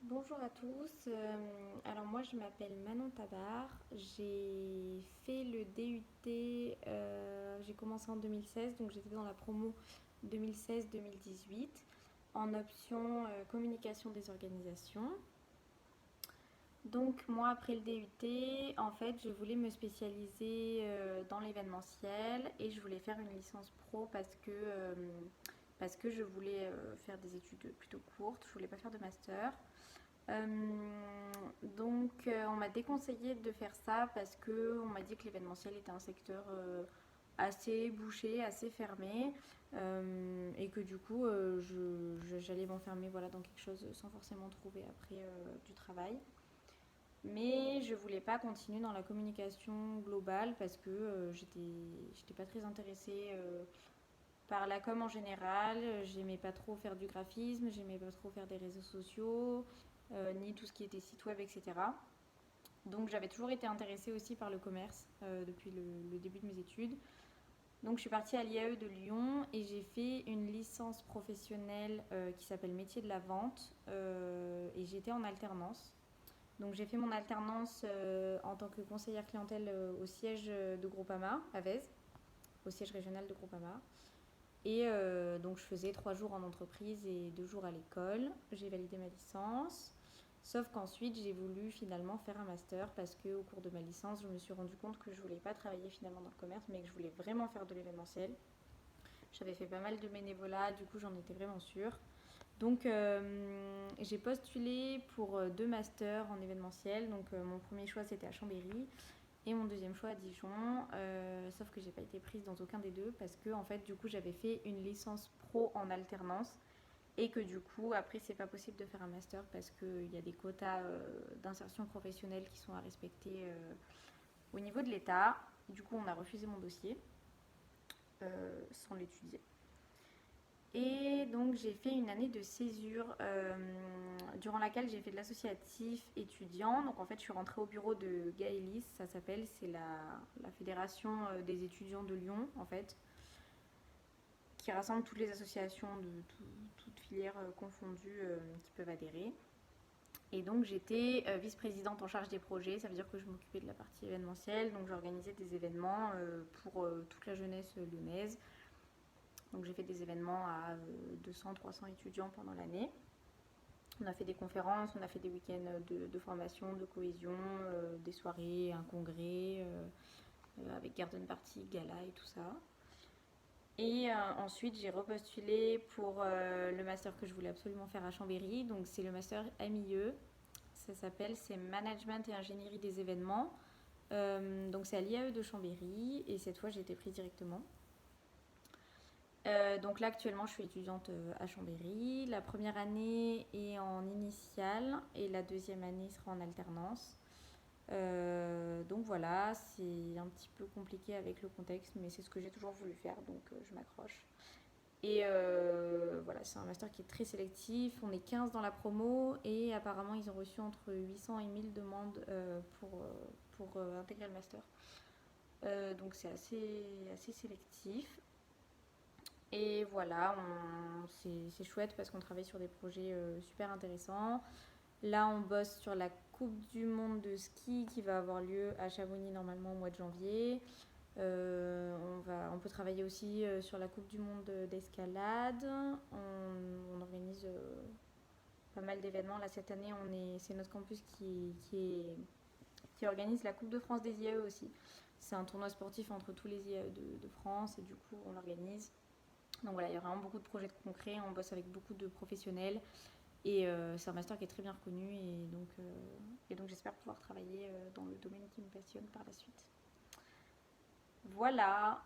Bonjour à tous. Alors moi je m'appelle Manon Tabar. J'ai fait le DUT, j'ai commencé en 2016, donc j'étais dans la promo 2016-2018 en option communication des organisations. Donc moi après le DUT, en fait je voulais me spécialiser dans l'événementiel et je voulais faire une licence pro parce que je voulais faire des études plutôt courtes, je voulais pas faire de master. On m'a déconseillé de faire ça parce que on m'a dit que l'événementiel était un secteur assez bouché, assez fermé, et que du coup j'allais m'enfermer voilà, dans quelque chose sans forcément trouver après du travail. Mais je voulais pas continuer dans la communication globale parce que j'étais pas très intéressée par la com en général. J'aimais pas trop faire du graphisme, j'aimais pas trop faire des réseaux sociaux, ni tout ce qui était site web, etc. Donc j'avais toujours été intéressée aussi par le commerce depuis le début de mes études. Donc je suis partie à l'IAE de Lyon et j'ai fait une licence professionnelle qui s'appelle métier de la vente, et j'étais en alternance. Donc j'ai fait mon alternance en tant que conseillère clientèle au siège de Groupama à Vèze, au siège régional de Groupama. Et donc je faisais 3 jours en entreprise et 2 jours à l'école. J'ai validé ma licence. Sauf qu'ensuite j'ai voulu finalement faire un master parce qu'au cours de ma licence je me suis rendu compte que je voulais pas travailler finalement dans le commerce mais que je voulais vraiment faire de l'événementiel. J'avais fait pas mal de bénévolat, du coup j'en étais vraiment sûre. Donc j'ai postulé pour 2 masters en événementiel. Donc mon premier choix c'était à Chambéry et mon deuxième choix à Dijon. Sauf que j'ai pas été prise dans aucun des deux parce que en fait du coup j'avais fait une licence pro en alternance et que du coup après c'est pas possible de faire un master parce qu'il y a des quotas d'insertion professionnelle qui sont à respecter au niveau de l'État. Du coup on a refusé mon dossier sans l'étudier. Et donc j'ai fait une année de césure durant laquelle j'ai fait de l'associatif étudiant. Donc en fait je suis rentrée au bureau de Gaëlis, ça s'appelle, c'est la fédération des étudiants de Lyon en fait, qui rassemble toutes les associations de toutes filières confondues qui peuvent adhérer. Et donc j'étais vice-présidente en charge des projets, ça veut dire que je m'occupais de la partie événementielle, donc j'organisais des événements pour toute la jeunesse lyonnaise. Donc j'ai fait des événements à 200-300 étudiants pendant l'année. On a fait des conférences, on a fait des week-ends de formation, de cohésion, des soirées, un congrès avec garden party, gala et tout ça. Et ensuite, j'ai repostulé pour le master que je voulais absolument faire à Chambéry. Donc, c'est le master MIE. Ça s'appelle, c'est Management et Ingénierie des événements. Donc, c'est à l'IAE de Chambéry. Et cette fois, j'ai été prise directement. Donc là actuellement je suis étudiante à Chambéry. La première année est en initiale et la deuxième année sera en alternance. Donc voilà, c'est un petit peu compliqué avec le contexte, mais c'est ce que j'ai toujours voulu faire, donc je m'accroche. Et voilà, c'est un master qui est très sélectif. On est 15 dans la promo et apparemment ils ont reçu entre 800 et 1000 demandes pour intégrer le master. Donc c'est assez sélectif. Et voilà, c'est chouette parce qu'on travaille sur des projets super intéressants. Là, on bosse sur la Coupe du Monde de ski qui va avoir lieu à Chamonix normalement au mois de janvier. On peut travailler aussi sur la Coupe du Monde d'escalade. On organise pas mal d'événements. Là, cette année, c'est notre campus qui organise la Coupe de France des IAE aussi. C'est un tournoi sportif entre tous les IAE de France et du coup, on l'organise. Donc voilà, il y a vraiment beaucoup de projets concrets, on bosse avec beaucoup de professionnels et c'est un master qui est très bien reconnu et donc j'espère pouvoir travailler dans le domaine qui me passionne par la suite. Voilà.